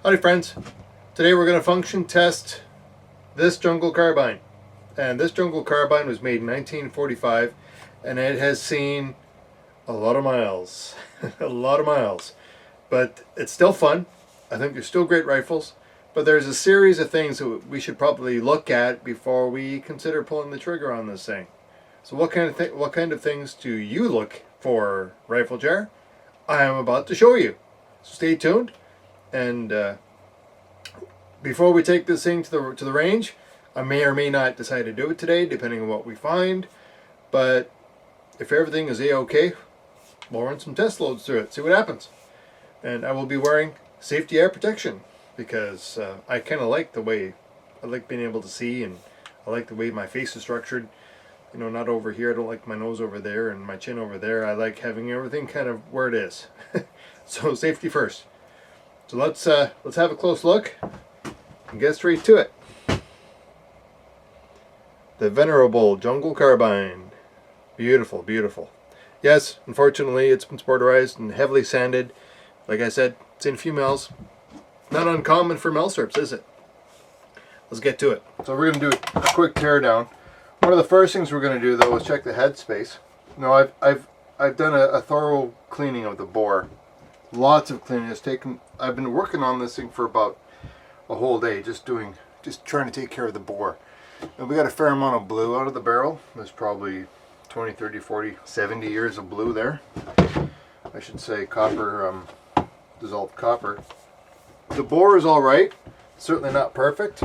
Howdy friends, today we're going to function test this jungle carbine, and this jungle carbine was made in 1945 and it has seen a lot of miles. A lot of miles, but it's still fun. I think they're still great rifles, but there's a series of things that we should probably look at before we consider pulling the trigger on this thing. So what kind of things do you look for, Rifle Jar? I am about to show you, so stay tuned. And before we take this thing to the range, I may or may not decide to do it today, depending on what we find. But if everything is a-okay, we'll run some test loads through it, see what happens. And I will be wearing safety eye protection because I kind of like the way I like being able to see, and I like the way my face is structured. You know, not over here. I don't like my nose over there and my chin over there. I like having everything kind of where it is. So safety first. So let's have a close look and get straight to it. The venerable jungle carbine. Beautiful, beautiful. Yes, unfortunately it's been sporterized and heavily sanded. Like I said, it's in females. Not uncommon for Milsurps, is it? Let's get to it. So we're going to do a quick teardown. One of the first things we're going to do though is check the headspace. Now I've done a thorough cleaning of the bore. Lots of cleaning. I've been working on this thing for about a whole day, just trying to take care of the bore. And we got a fair amount of blue out of the barrel. There's probably 20, 30, 40, 70 years of blue there. I should say copper, dissolved copper. The bore is all right. Certainly not perfect.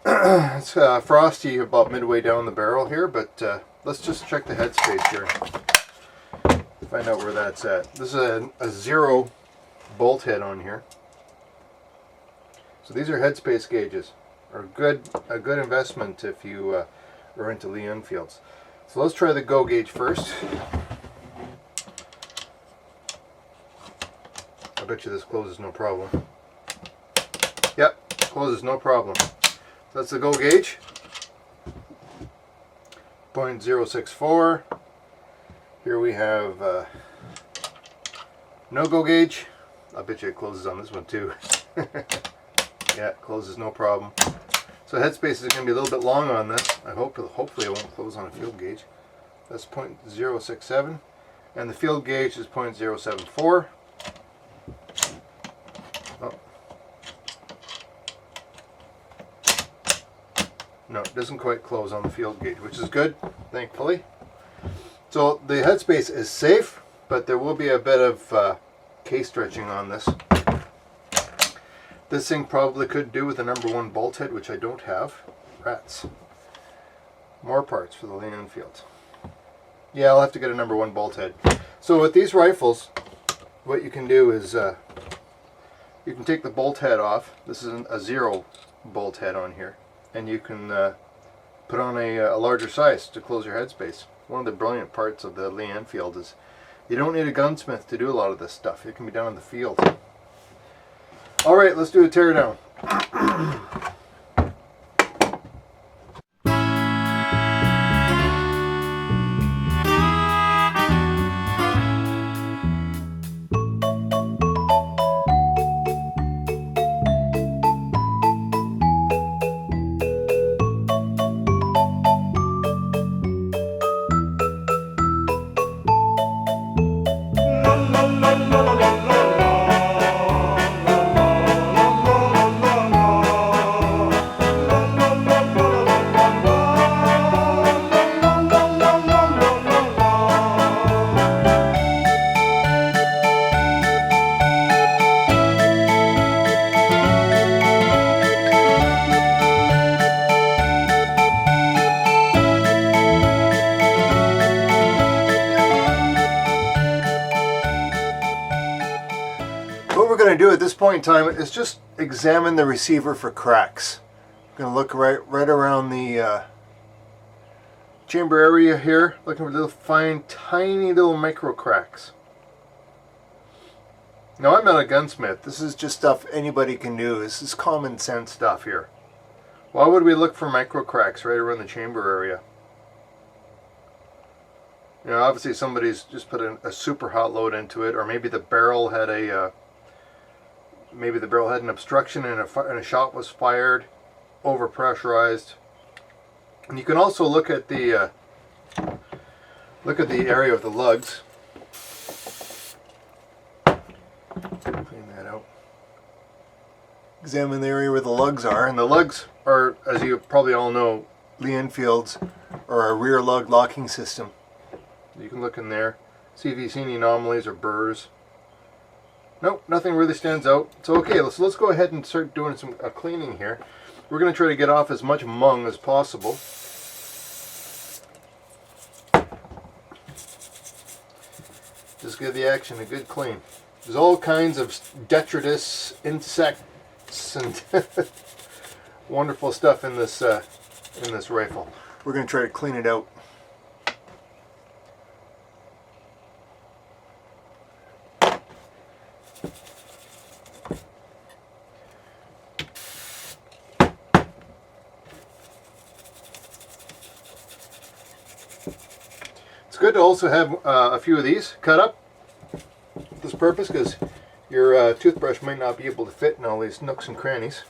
It's frosty about midway down the barrel here, but let's just check the headspace here. Find out where that's at. This is a 0 bolt head on here. So these are headspace gauges. Are a good investment if you are into Lee Enfields. So let's try the go gauge first. I bet you this closes no problem. Yep, closes no problem. So that's the go gauge. 0.064. Here we have no go gauge. I bet you it closes on this one too. Yeah, it closes no problem. So headspace is going to be a little bit long on this. Hopefully it won't close on a field gauge. That's 0.067, and the field gauge is 0.074. Oh. No, it doesn't quite close on the field gauge, which is good, thankfully. So the headspace is safe, but there will be a bit of case stretching on this. This thing probably could do with a #1 bolt head, which I don't have. Rats. More parts for the Lee Enfield. Yeah, I'll have to get a #1 bolt head. So with these rifles, what you can do is you can take the bolt head off. This is a 0 bolt head on here, and you can put on a larger size to close your headspace. One of the brilliant parts of the Lee Enfield is you don't need a gunsmith to do a lot of this stuff. It can be done in the field. Alright, let's do a teardown. What we're going to do at this point in time is just examine the receiver for cracks. I'm going to look right around the chamber area here, looking for little fine, tiny little micro cracks. Now I'm not a gunsmith. This is just stuff anybody can do. This is common sense stuff here. Why would we look for micro cracks right around the chamber area? You know, obviously somebody's just put a super hot load into it, or maybe the barrel had a maybe the barrel had an obstruction and a shot was fired, over pressurized. And you can also look at the area of the lugs. Clean that out. Examine the area where the lugs are, and the lugs are, as you probably all know, Lee Enfield's are a rear lug locking system. You can look in there, see if you see any anomalies or burrs. Nope, nothing really stands out. So okay, let's go ahead and start doing some cleaning here. We're going to try to get off as much mung as possible. Just give the action a good clean. There's all kinds of detritus, insects, and wonderful stuff in this rifle. We're going to try to clean it out. It's good to also have a few of these cut up for this purpose, because your toothbrush might not be able to fit in all these nooks and crannies.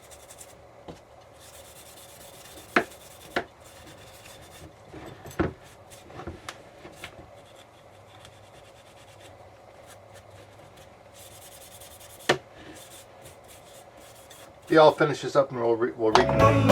Yeah, I'll finish this up and we'll reconvene.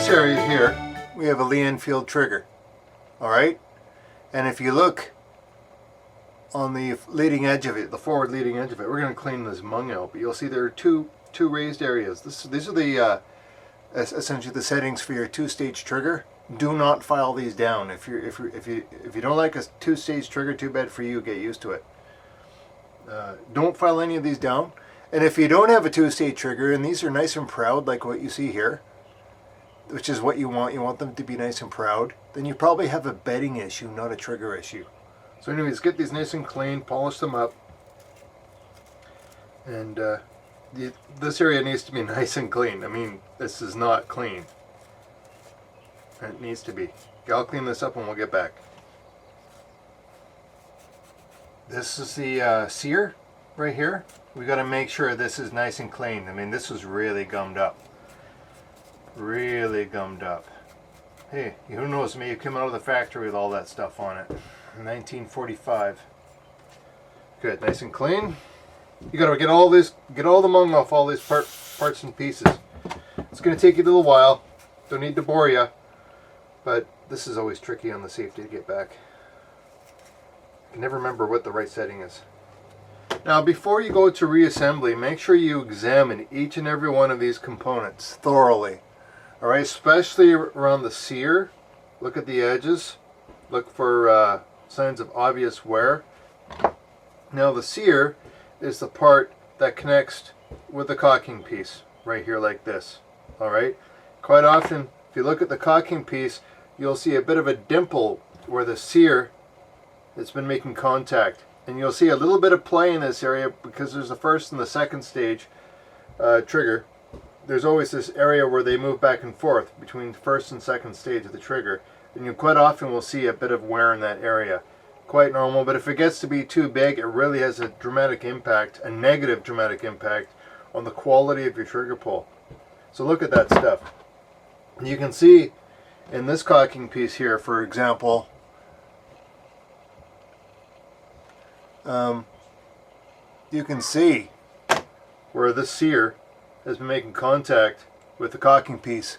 Area here, we have a Lee Enfield trigger. Alright? And if you look on the leading edge of it, the forward leading edge of it, we're going to clean this mung out, but you'll see there are two raised areas. These are the essentially the settings for your two-stage trigger. Do not file these down. If you don't like a two-stage trigger, too bad for you, get used to it. Don't file any of these down. And if you don't have a two-stage trigger, and these are nice and proud like what you see here, which is what you want them to be nice and proud, then you probably have a bedding issue, not a trigger issue. So anyways, get these nice and clean, polish them up, and this area needs to be nice and clean. I mean, this is not clean. It needs to be. Okay, I'll clean this up and we'll get back. This is the sear right here. We got to make sure this is nice and clean. I mean, this was really gummed up. Really gummed up. Hey, who knows, maybe it came out of the factory with all that stuff on it. 1945. Good, nice and clean. You gotta get all the mung off all these parts and pieces. It's gonna take you a little while. Don't need to bore you, but this is always tricky on the safety to get back. I can never remember what the right setting is. Now, before you go to reassembly, make sure you examine each and every one of these components thoroughly. Alright, especially around the sear. Look at the edges. Look for signs of obvious wear. Now the sear is the part that connects with the cocking piece, right here like this. Alright? Quite often, if you look at the cocking piece, you'll see a bit of a dimple where the sear has been making contact. And you'll see a little bit of play in this area because there's the first and the second stage trigger. There's always this area where they move back and forth between the first and second stage of the trigger, and you quite often will see a bit of wear in that area. Quite normal, but if it gets to be too big, it really has a dramatic impact, a negative dramatic impact on the quality of your trigger pull. So look at that stuff. You can see in this cocking piece here, for example, you can see where the sear has been making contact with the cocking piece.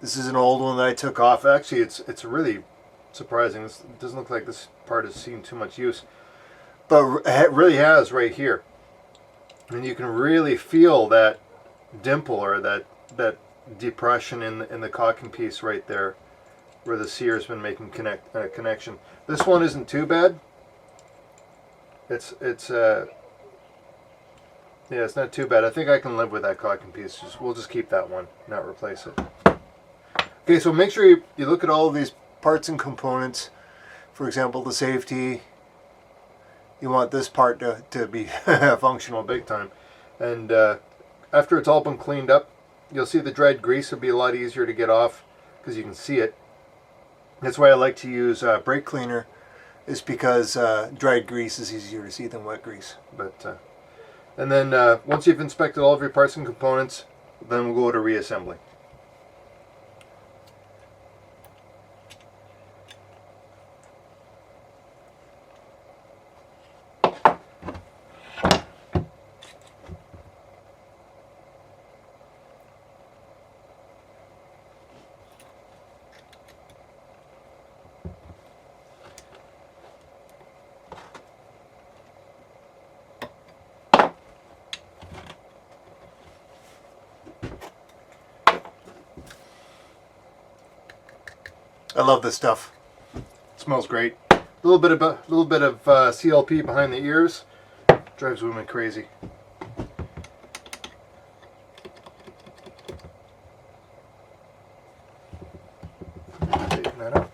This is an old one that I took off. Actually, it's really surprising. It doesn't look like this part has seen too much use, but it really has right here. And you can really feel that dimple or that depression in the cocking piece right there, where the sear has been making connection. This one isn't too bad. It's Yeah, it's not too bad. I think I can live with that caulking piece. We'll just keep that one, not replace it. Okay, so make sure you look at all of these parts and components. For example, the safety. You want this part to be functional big time. And after it's all been cleaned up, you'll see the dried grease will be a lot easier to get off because you can see it. That's why I like to use brake cleaner, is because dried grease is easier to see than wet grease. But and then once you've inspected all of your parts and components, then we'll go to reassembly. I love this stuff. It smells great. A little bit of CLP behind the ears drives women crazy. Taking that out.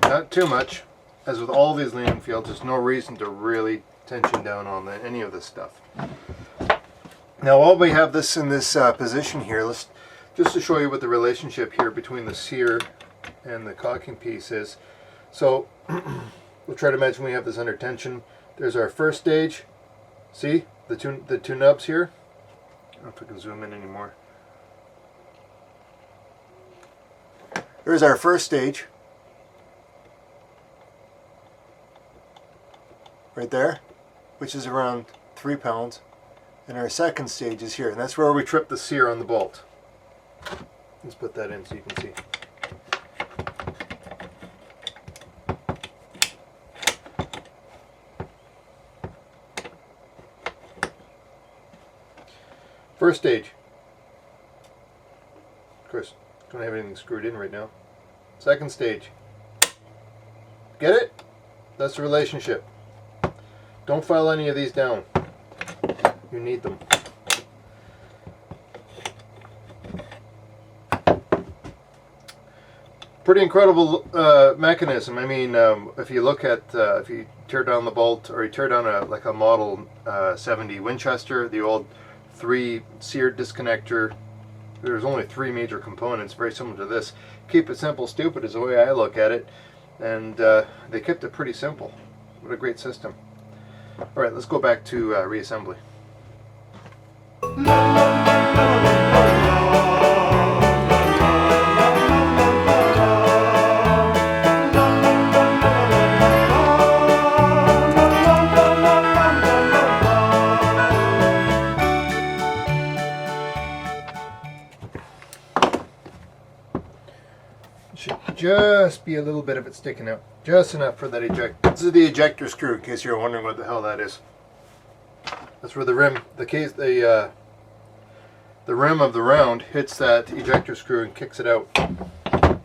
Not too much. As with all these landing fields, there's no reason to really tension down on any of this stuff. Now, while we have this in this position here, let's just to show you what the relationship here between the sear and the caulking piece is. So we'll try to imagine we have this under tension. There's our first stage. See the two nubs here? I don't know if we can zoom in anymore. There's our first stage. Right there, which is around 3 pounds. And our second stage is here, and that's where we trip the sear on the bolt. Let's put that in so you can see. First stage. Of course, don't have anything screwed in right now. Second stage. Get it? That's the relationship. Don't file any of these down. You need them. Pretty incredible mechanism. I mean, if you look at, if you tear down the bolt, or you tear down like a Model 70 Winchester, the old 3 sear disconnector, there's only 3 major components, very similar to this. Keep it simple, stupid is the way I look at it, and they kept it pretty simple. What a great system. Alright, let's go back to reassembly. Should just be a little bit of it sticking out, just enough for that ejector. This is the ejector screw, in case you're wondering what the hell that is. That's where the rim, the rim of the round hits that ejector screw and kicks it out. But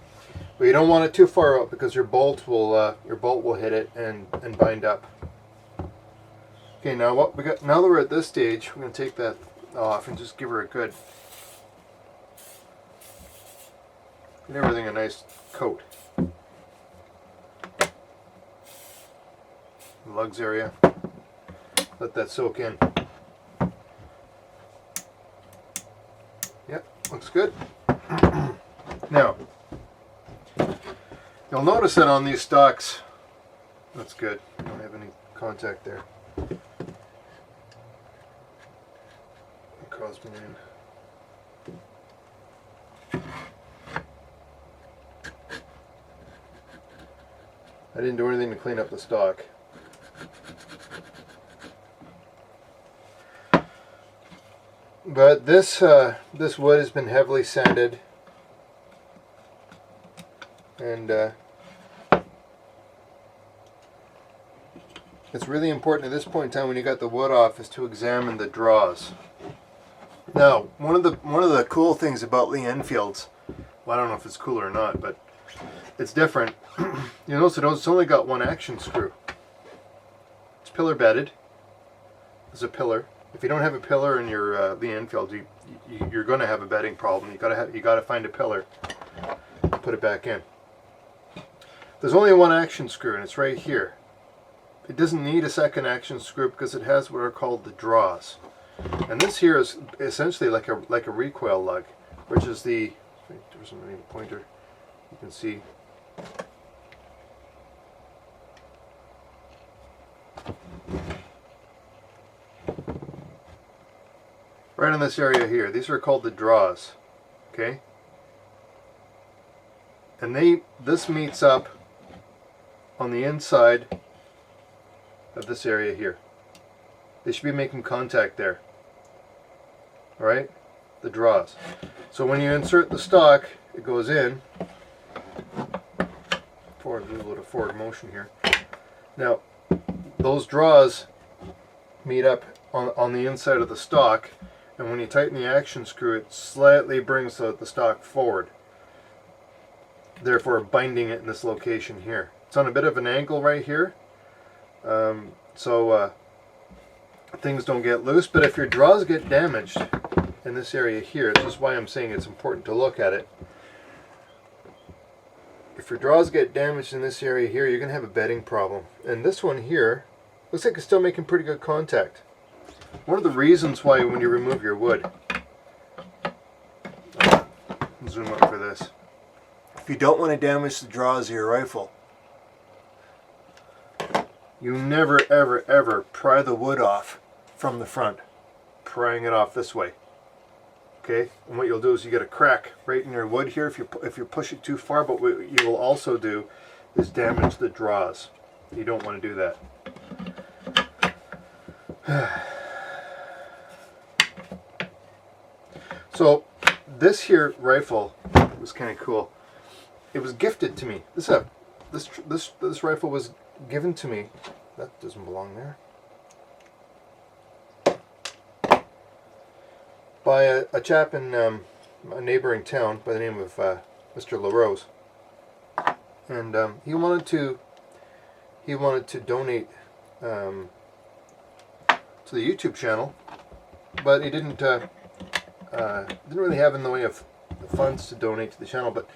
you don't want it too far out because your bolt will hit it and bind up. Okay, now what we got? Now that we're at this stage, we're going to take that off and just give her a good, give everything a nice coat. The lugs area. Let that soak in. Yep, looks good. Now, you'll notice that on these stocks, that's good. I don't have any contact there. Caused me in. I didn't do anything to clean up the stock. But this this wood has been heavily sanded, and it's really important at this point in time when you got the wood off is to examine the draws. Now, one of the cool things about Lee Enfields, well, I don't know if it's cool or not, but it's different. You notice it's only got one action screw. pillar bedded. There's a pillar. If you don't have a pillar in your Lee Enfield, you're going to have a bedding problem. You got to find a pillar and put it back in. There's only one action screw, and it's right here. It doesn't need a second action screw because it has what are called the draws. And this here is essentially like a recoil lug, which is the, there's a pointer, you can see. Right in this area here. These are called the draws. Okay? And this meets up on the inside of this area here. They should be making contact there. Alright? The draws. So when you insert the stock, it goes in. Forward, a little bit of forward motion here. Now, those draws meet up on the inside of the stock, and when you tighten the action screw, it slightly brings the stock forward, therefore binding it in this location here. It's on a bit of an angle right here, so things don't get loose. But if your draws get damaged in this area here, this is why I'm saying it's important to look at it. If your draws get damaged in this area here, you're going to have a bedding problem. And this one here looks like it's still making pretty good contact. One of the reasons why when you remove your wood, zoom up for this, if you don't want to damage the draws of your rifle, you never ever ever pry the wood off from the front, prying it off this way. Okay, and what you'll do is you get a crack right in your wood here if you push it too far, but what you will also do is damage the draws. You don't want to do that. So this here rifle was kind of cool. It was gifted to me. This rifle was given to me. That doesn't belong there. By a chap in a neighboring town by the name of Mr. LaRose, and he wanted to donate to the YouTube channel, but he didn't really have in the way of funds to donate to the channel. But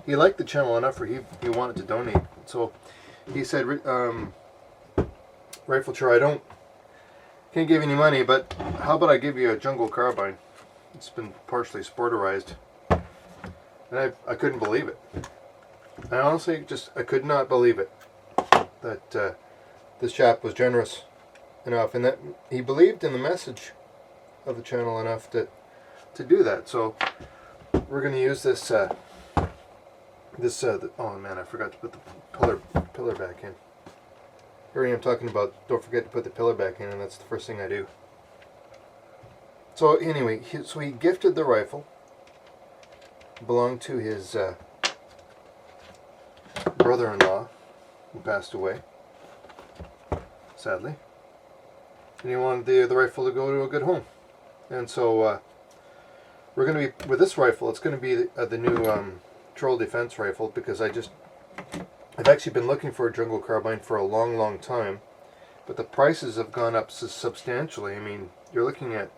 he liked the channel enough where he wanted to donate. So he said, Rifle Chair, can't give you any money, but how about I give you a jungle carbine? It's been partially sporterized. And I couldn't believe it. I honestly I could not believe it that this chap was generous enough, and that he believed in the message of the channel enough to do that. So we're going to use this oh man, I forgot to put the pillar back in. Here I am talking about don't forget to put the pillar back in, and that's the first thing I do. So anyway, he gifted the rifle. It belonged to his brother-in-law, who passed away, sadly. And he wanted the rifle to go to a good home. And so we're going to be, with this rifle, it's going to be the new Troll Defense rifle, because I've actually been looking for a jungle carbine for a long time, but the prices have gone up substantially. I mean, you're looking at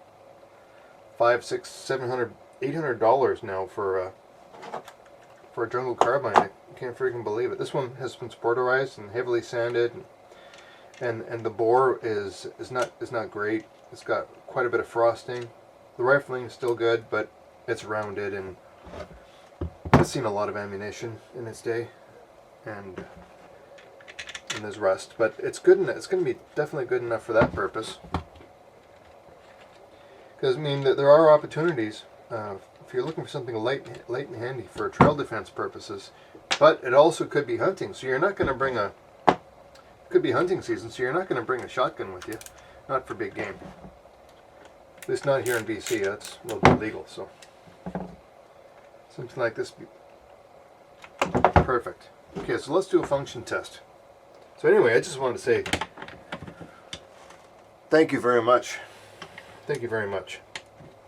$500, $600, $700, $800 now for a jungle carbine. I can't freaking believe it. This one has been sporterized and heavily sanded, and the bore is not great. It's got quite a bit of frosting. The rifling is still good, but it's rounded, and it's seen a lot of ammunition in its day. And there's rust, but it's good enough. It's going to be definitely good enough for that purpose. Because I mean, there are opportunities if you're looking for something light and handy for trail defense purposes. But it also could be hunting, so you're not going to bring could be hunting season, so you're not going to bring a shotgun with you, not for big game. At least not here in BC. That's a little bit illegal. So something like this would be perfect. Okay, so let's do a function test. So anyway, I just wanted to say thank you very much. Thank you very much.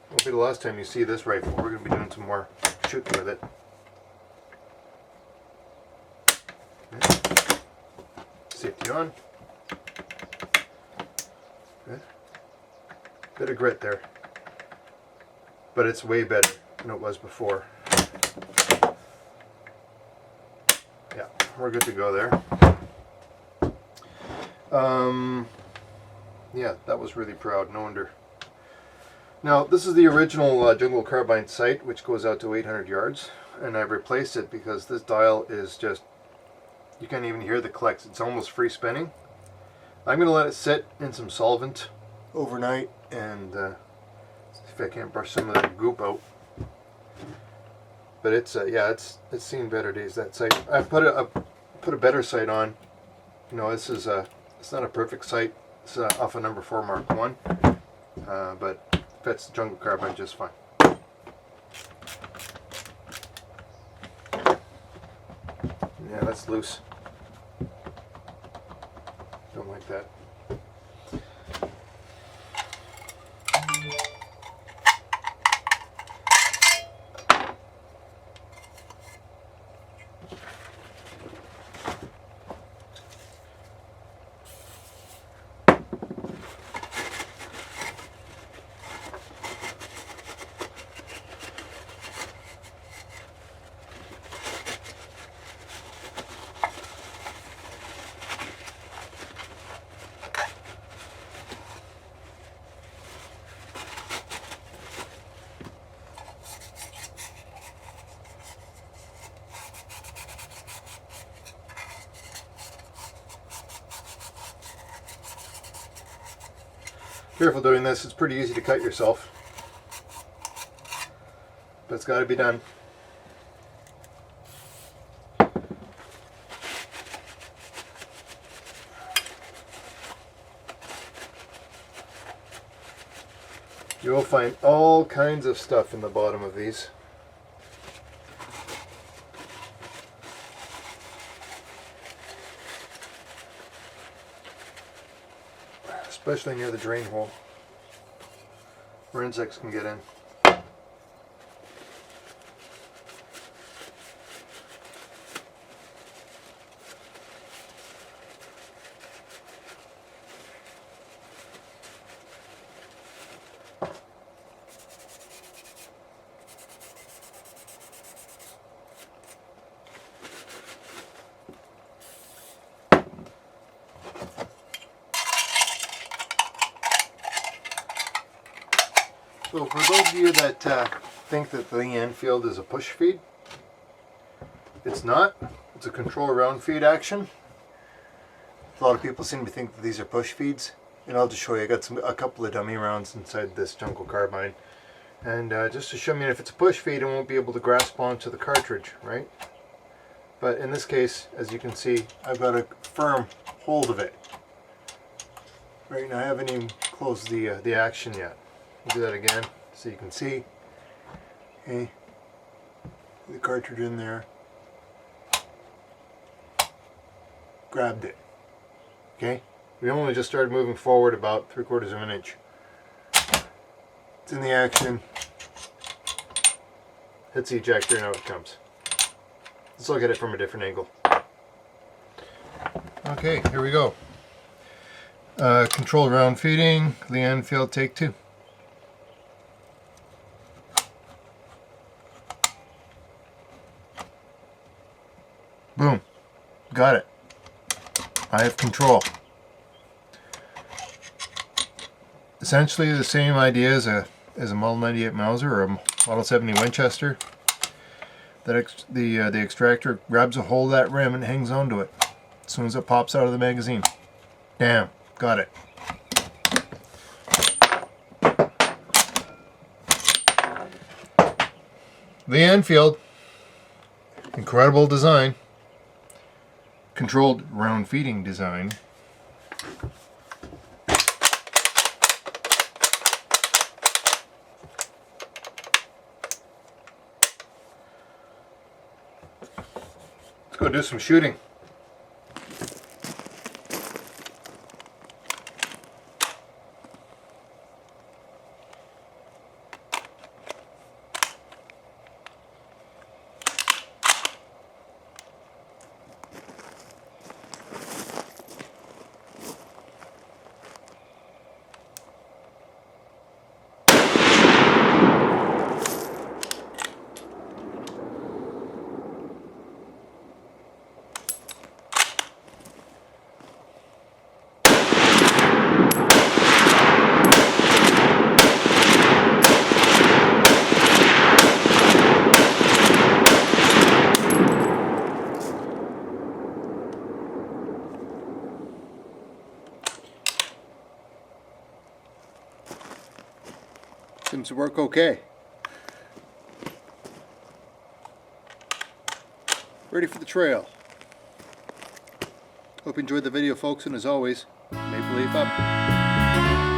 Won't be the last time you see this rifle. We're going to be doing some more shooting with it. Okay. Safety on. Bit of grit there, but it's way better than it was before. Yeah, we're good to go there. Yeah, that was really proud, no wonder. Now, this is the original jungle carbine sight, which goes out to 800 yards, and I've replaced it because this dial is just, you can't even hear the clicks. It's almost free spinning. I'm going to let it sit in some solvent overnight and see if I can't brush some of that goop out. But it's yeah, it's seen better days, that sight. I've put a better sight on. You know, this is it's not a perfect sight. It's off a number 4 Mark 1, but fits the jungle carbine just fine. Yeah, that's loose. Don't like that. Careful doing this, it's pretty easy to cut yourself, but it's got to be done. You will find all kinds of stuff in the bottom of these. Especially near the drain hole, where insects can get in. So for those of you that think that the Enfield is a push feed, it's not. It's a control round feed action. A lot of people seem to think that these are push feeds, and I'll just show you. I got a couple of dummy rounds inside this jungle carbine, and just to show me if it's a push feed, it won't be able to grasp onto the cartridge, right? But in this case, as you can see, I've got a firm hold of it. Right now, I haven't even closed the action yet. We'll do that again so you can see. Okay, the cartridge in there. Grabbed it. Okay, we only just started moving forward about 3/4 of an inch. It's in the action. Hits the ejector and out it comes. Let's look at it from a different angle. Okay, here we go. Control round feeding, the Enfield, take 2. Boom. Got it. I have control. Essentially the same idea as a Model 98 Mauser or a Model 70 Winchester. That the extractor grabs a hold of that rim and hangs onto it as soon as it pops out of the magazine. Damn. Got it. The Enfield. Incredible design. Controlled round feeding design. Let's go do some shooting. Seems to work okay. Ready for the trail. Hope you enjoyed the video, folks, and as always, Maple Leaf up.